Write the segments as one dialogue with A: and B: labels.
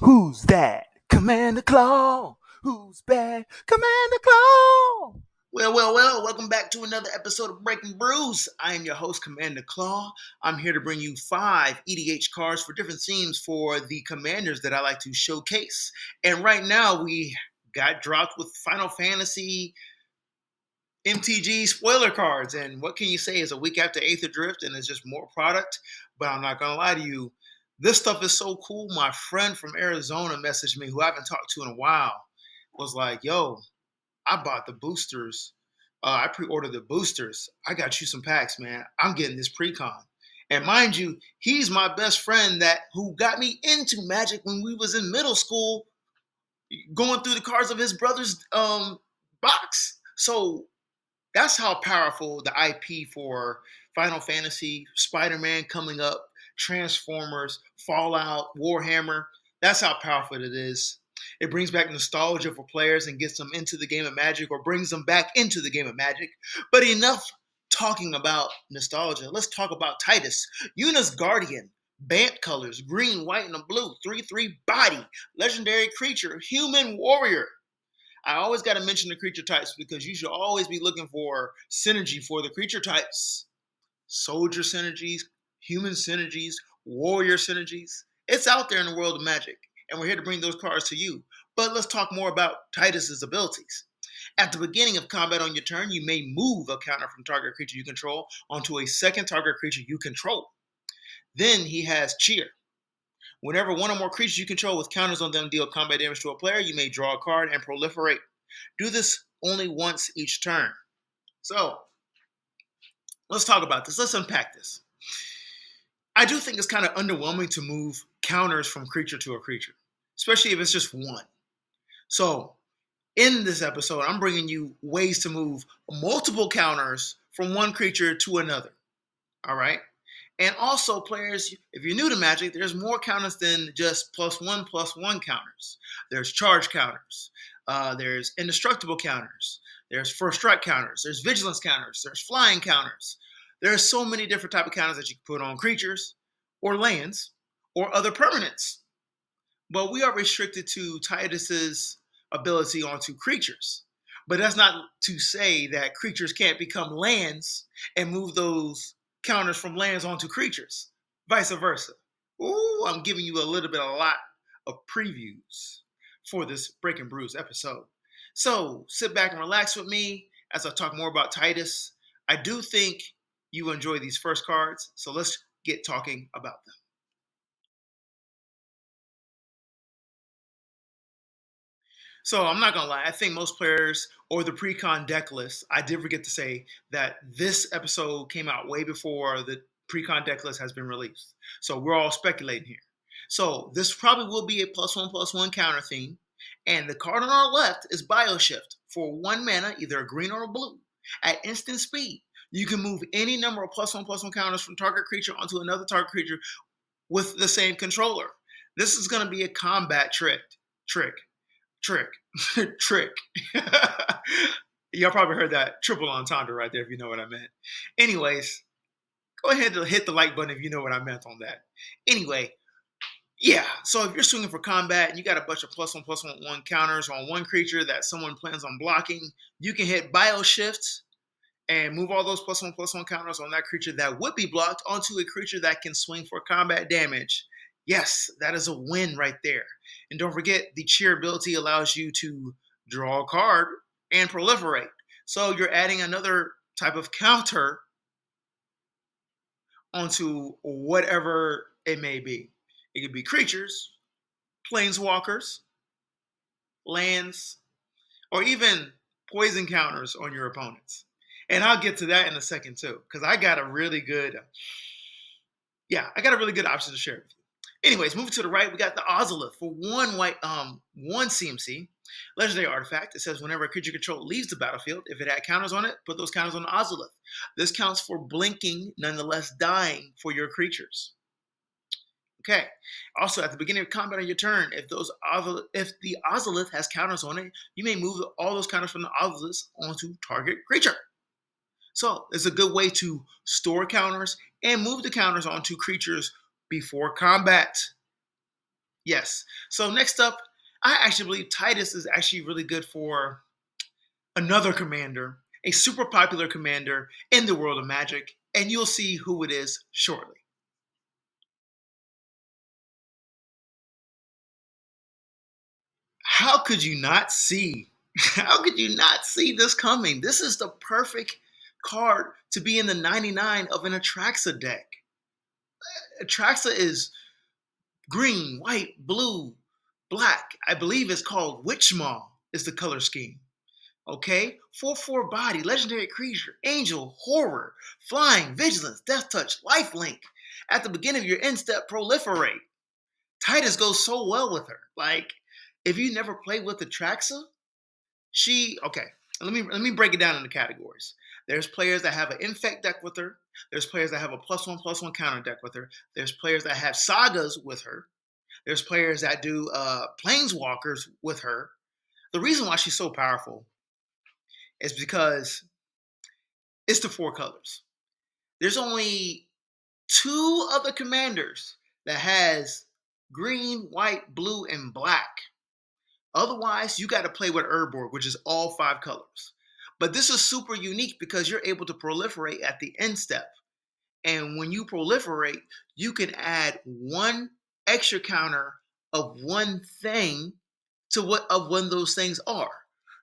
A: Who's that? Commander Claw. Who's bad? Commander Claw.
B: Well, welcome back to another episode of Breaking Brews. I am your host, Commander Claw. I'm here to bring you 5 EDH cards for different themes for the commanders that I like to showcase. And right now, we got dropped with Final Fantasy MTG spoiler cards. And what can you say? It's a week after Eighth Adrift, and it's just more product. But I'm not going to lie to you. This stuff is so cool. My friend from Arizona messaged me, who I haven't talked to in a while, was like, yo, I bought the boosters. I pre-ordered the boosters. I got you some packs, man. I'm getting this pre-con. And mind you, he's my best friend who got me into Magic when we was in middle school, going through the cards of his brother's box. So that's how powerful the IP for Final Fantasy, Spider-Man coming up, Transformers, Fallout, Warhammer. That's how powerful it is. It brings back nostalgia for players and gets them into the game of Magic, or brings them back into the game of Magic. But enough talking about nostalgia. Let's talk about Tidus, Yuna's Guardian. Bant colors, green, white, and a blue. 3/3 body. Legendary creature, human warrior. I always got to mention the creature types because you should always be looking for synergy for the creature types. Soldier synergies, human synergies, warrior synergies. It's out there in the world of Magic, and we're here to bring those cards to you. But let's talk more about Tidus's abilities. At the beginning of combat on your turn, you may move a counter from target creature you control onto a second target creature you control. Then he has Cheer. Whenever one or more creatures you control with counters on them deal combat damage to a player, you may draw a card and proliferate. Do this only once each turn. So, let's talk about this. Let's unpack this. I do think it's kind of underwhelming to move counters from creature to a creature, especially if it's just one. So, in this episode, I'm bringing you ways to move multiple counters from one creature to another. All right? And also, players, if you're new to Magic, there's more counters than just +1/+1 counters. There's charge counters. There's indestructible counters. There's first strike counters. There's vigilance counters. There's flying counters. There's so many different type of counters that you can put on creatures or lands or other permanents. But we are restricted to Tidus's ability onto creatures. But that's not to say that creatures can't become lands and move those counters from lands onto creatures. Vice versa. Ooh, I'm giving you a lot of previews for this Breaking Brews episode. So sit back and relax with me as I talk more about Tidus. I do think you enjoy these first cards, so let's get talking about them. So I'm not gonna lie, I think most players or the pre-con deck list, I did forget to say that this episode came out way before the pre-con deck list has been released. So we're all speculating here. So this probably will be a +1/+1 counter theme. And the card on our left is Bioshift. For 1 mana, either a green or a blue. At instant speed, you can move any number of +1/+1 counters from target creature onto another target creature with the same controller. This is gonna be a combat trick trick, trick. Y'all probably heard that triple entendre right there if you know what I meant. Anyways, go ahead and hit the like button if you know what I meant on that. Anyway, yeah, so if you're swinging for combat and you got a bunch of +1/+1 counters on one creature that someone plans on blocking, you can hit Bioshift and move all those +1/+1 counters on that creature that would be blocked onto a creature that can swing for combat damage. Yes, that is a win right there. And don't forget, the cheer ability allows you to draw a card and proliferate. So you're adding another type of counter onto whatever it may be. It could be creatures, planeswalkers, lands, or even poison counters on your opponents. And I'll get to that in a second too, because I got a really good option to share with you. Anyways, moving to the right, we got the Ozolith for 1 CMC. Legendary artifact. It says whenever a creature control leaves the battlefield, if it had counters on it, put those counters on the Ozolith. This counts for blinking, nonetheless dying for your creatures. Okay. Also, at the beginning of combat on your turn, if the Ozolith has counters on it, you may move all those counters from the Ozolith onto target creature. So it's a good way to store counters and move the counters onto creatures before combat. Yes. So next up, I actually believe Tidus is actually really good for another commander, a super popular commander in the world of Magic, and you'll see who it is shortly. How could you not see? How could you not see this coming? This is the perfect card to be in the 99 of an Atraxa deck. Atraxa is green, white, blue, black. I believe it's called Witchmaw is the color scheme. Okay? 4/4 body, legendary creature, angel, horror, flying, vigilance, death touch, lifelink. At the beginning of your end step, proliferate. Tidus goes so well with her. Like, if you never played with Atraxa, okay. Let me break it down into categories. There's players that have an infect deck with her. There's players that have a +1/+1 counter deck with her. There's players that have sagas with her. There's players that do planeswalkers with her. The reason why she's so powerful is because it's the four colors. There's only two other commanders that has green, white, blue, and black. Otherwise, you got to play with Urborg, which is all five colors. But this is super unique because you're able to proliferate at the end step. And when you proliferate, you can add one extra counter of one thing to what of one of those things are.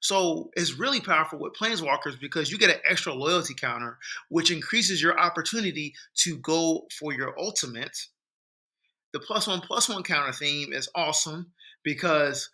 B: So it's really powerful with planeswalkers because you get an extra loyalty counter, which increases your opportunity to go for your ultimate. The +1/+1 counter theme is awesome because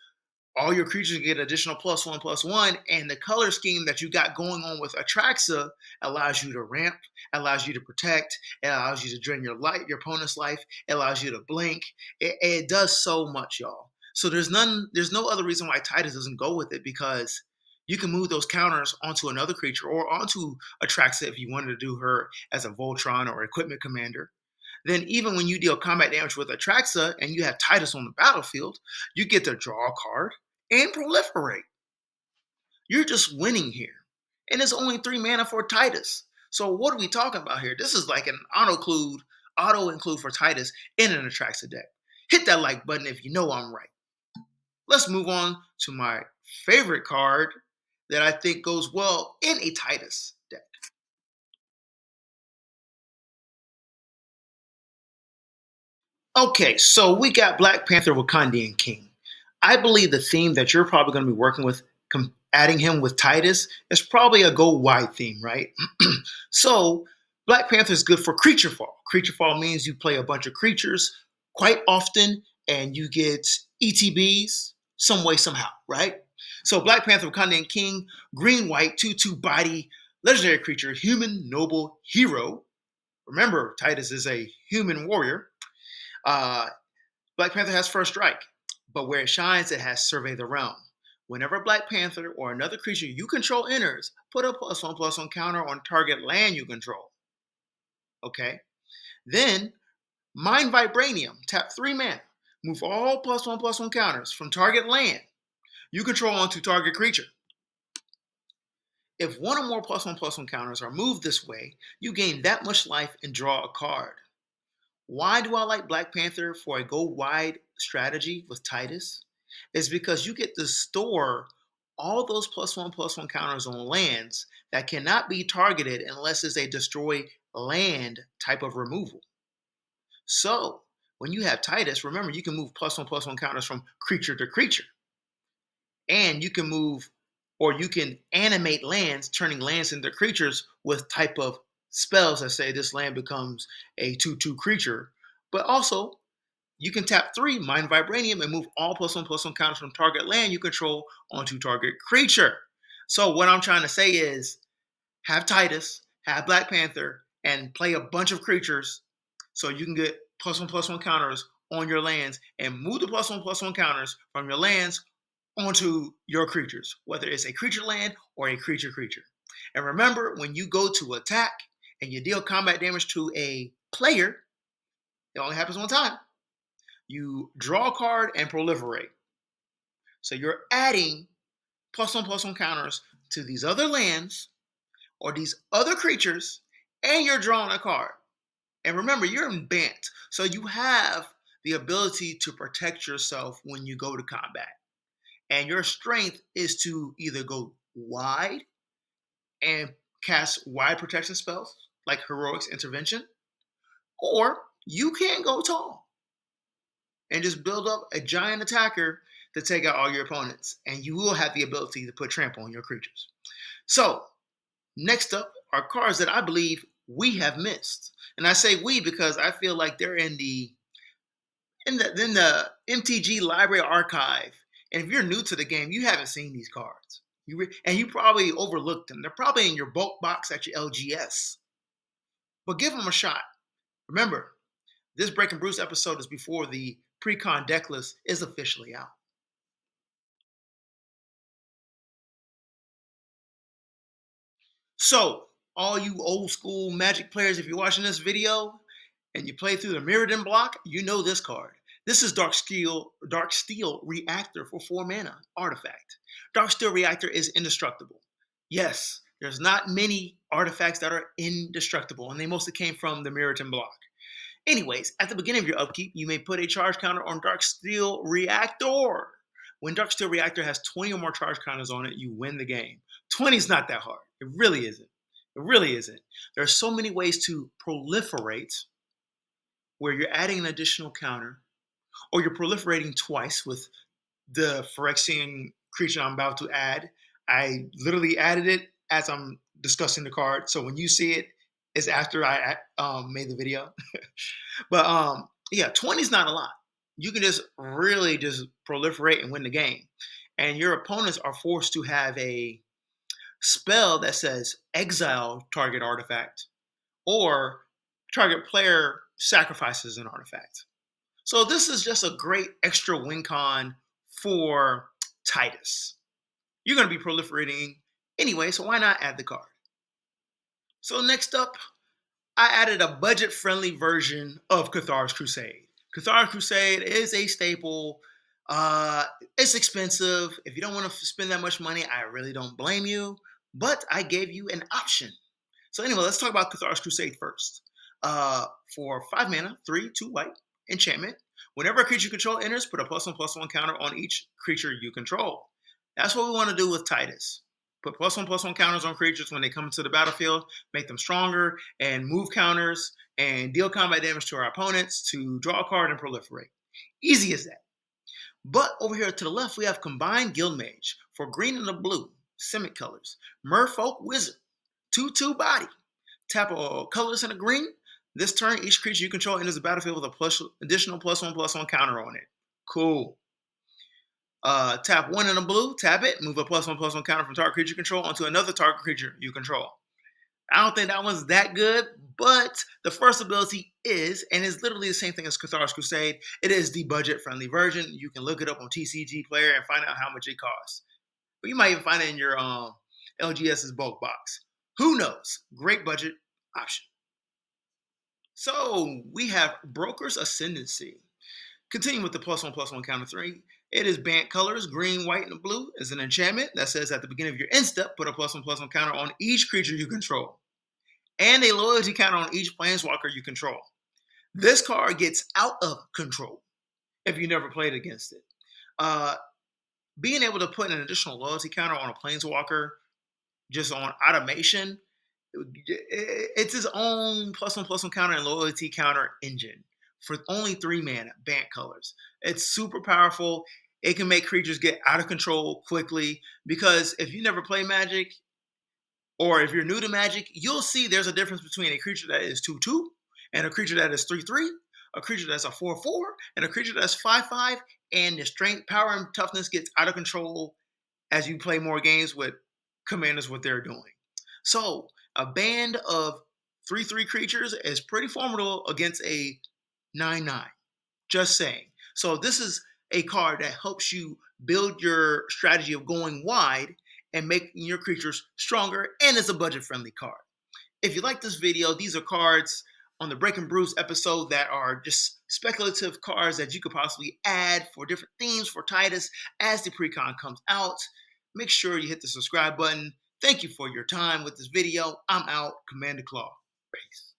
B: all your creatures get additional +1/+1, and the color scheme that you got going on with Atraxa allows you to ramp, allows you to protect, it allows you to drain your opponent's life, it allows you to blink. It does so much, y'all. So there's no other reason why Tidus doesn't go with it because you can move those counters onto another creature or onto Atraxa if you wanted to do her as a Voltron or equipment commander. Then even when you deal combat damage with Atraxa and you have Tidus on the battlefield, you get to draw a card and proliferate. You're just winning here. And it's only 3 mana for Tidus. So what are we talking about here? This is like an auto include for Tidus in an Atraxa deck. Hit that like button if you know I'm right. Let's move on to my favorite card that I think goes well in a Tidus deck. Okay, so we got Black Panther Wakandan King. I believe the theme that you're probably going to be working with, adding him with Tidus, is probably a go wide theme, right? So, Black Panther is good for creature fall. Creature fall means you play a bunch of creatures quite often and you get ETBs some way, somehow, right? So, Black Panther Wakandan King, green white, 2/2 body, legendary creature, human noble hero. Remember, Tidus is a human warrior. Uh, Black Panther has first strike, but where it shines, it has survey the realm. Whenever Black Panther or another creature you control enters, put a +1/+1 counter on target land you control. Okay? Then, Mind Vibranium, tap 3 mana. Move all +1/+1 counters from target land you control onto target creature. If one or more +1/+1 counters are moved this way, you gain that much life and draw a card. Why do I like Black Panther for a go wide strategy with Tidus? Is because you get to store all those +1/+1 counters on lands that cannot be targeted unless it's a destroy land type of removal. So when you have Tidus, remember you can move +1/+1 counters from creature to creature. And you can move or you can animate lands, turning lands into creatures with type of spells that say this land becomes a 2/2 creature. But also, you can tap 3 Mind Vibranium and move all +1/+1 counters from target land you control onto target creature. So what I'm trying to say is have Tidus, have Black Panther, and play a bunch of creatures so you can get +1/+1 counters on your lands and move the +1/+1 counters from your lands onto your creatures, whether it's a creature land or a creature. And remember, when you go to attack and you deal combat damage to a player, it only happens one time. You draw a card and proliferate. So you're adding +1/+1 counters to these other lands or these other creatures, and you're drawing a card. And remember, you're in bant. So you have the ability to protect yourself when you go to combat. And your strength is to either go wide and cast wide protection spells like Heroic's Intervention, or you can go tall and just build up a giant attacker to take out all your opponents. And you will have the ability to put trample on your creatures. So, next up are cards that I believe we have missed. And I say we because I feel like they're in the MTG library archive. And if you're new to the game, you haven't seen these cards. And you probably overlooked them. They're probably in your bulk box at your LGS. But give them a shot. Remember, this Breaking Brews episode is before the pre-con deck list is officially out. So, all you old school Magic players, if you're watching this video and you play through the Mirrodin block, you know this card. This is Dark Steel Reactor for 4 mana artifact. Dark Steel Reactor is indestructible. Yes, there's not many artifacts that are indestructible, and they mostly came from the Mirrodin block. Anyways, at the beginning of your upkeep, you may put a charge counter on Dark Steel Reactor. When Dark Steel Reactor has 20 or more charge counters on it, you win the game. 20 is not that hard. It really isn't. It really isn't. There are so many ways to proliferate where you're adding an additional counter, or you're proliferating twice with the Phyrexian creature I'm about to add. I literally added it as I'm discussing the card. So when you see it, it's after I made the video. But yeah, 20 is not a lot. You can just really just proliferate and win the game. And your opponents are forced to have a spell that says exile target artifact or target player sacrifices an artifact. So this is just a great extra win con for Tidus. You're going to be proliferating anyway, so why not add the card? So next up, I added a budget-friendly version of Cathar's Crusade. Cathar's Crusade is a staple. It's expensive. If you don't want to spend that much money, I really don't blame you. But I gave you an option. So anyway, let's talk about Cathar's Crusade first. For 5 mana, 3/2 white, enchantment. Whenever a creature you control enters, put a +1/+1 counter on each creature you control. That's what we want to do with Tidus. Put +1/+1 counters on creatures when they come into the battlefield, make them stronger, and move counters, and deal combat damage to our opponents to draw a card and proliferate. Easy as that. But over here to the left, we have Combined Guildmage for green and the blue, Simic colors. Merfolk Wizard, 2/2 body. Tap a colorless and a green. This turn, each creature you control enters the battlefield with a additional +1/+1 counter on it. Cool. Tap 1 in a blue, tap it, move a +1/+1 counter from target creature control onto another target creature you control. I don't think that one's that good, but the first ability is, and it's literally the same thing as Cathar's Crusade. It is the budget-friendly version. You can look it up on TCG Player and find out how much it costs. But you might even find it in your LGS's bulk box. Who knows? Great budget option. So we have Broker's Ascendency. Continuing with the +1/+1 counter 3, it is Bant colors, green, white, and blue. It's an enchantment that says at the beginning of your end step, put a +1/+1 counter on each creature you control, and a loyalty counter on each planeswalker you control. This card gets out of control if you never played against it. Being able to put an additional loyalty counter on a planeswalker just on automation, it's his own +1/+1 counter and loyalty counter engine for only 3 mana, Bant colors. It's super powerful. It can make creatures get out of control quickly because if you never play Magic or if you're new to Magic, you'll see there's a difference between a creature that is 2/2 and a creature that is 3/3, a creature that's a 4/4, and a creature that's 5/5, and the strength, power, and toughness gets out of control as you play more games with commanders, what they're doing. So a band of 3/3 creatures is pretty formidable against a 9/9. Just saying. So this is a card that helps you build your strategy of going wide and making your creatures stronger, and it's a budget-friendly card. If you like this video, these are cards on the Breaking Brews episode that are just speculative cards that you could possibly add for different themes for Tidus as the precon comes out. Make sure you hit the subscribe button. Thank you for your time with this video. I'm out. Commander Claw. Peace.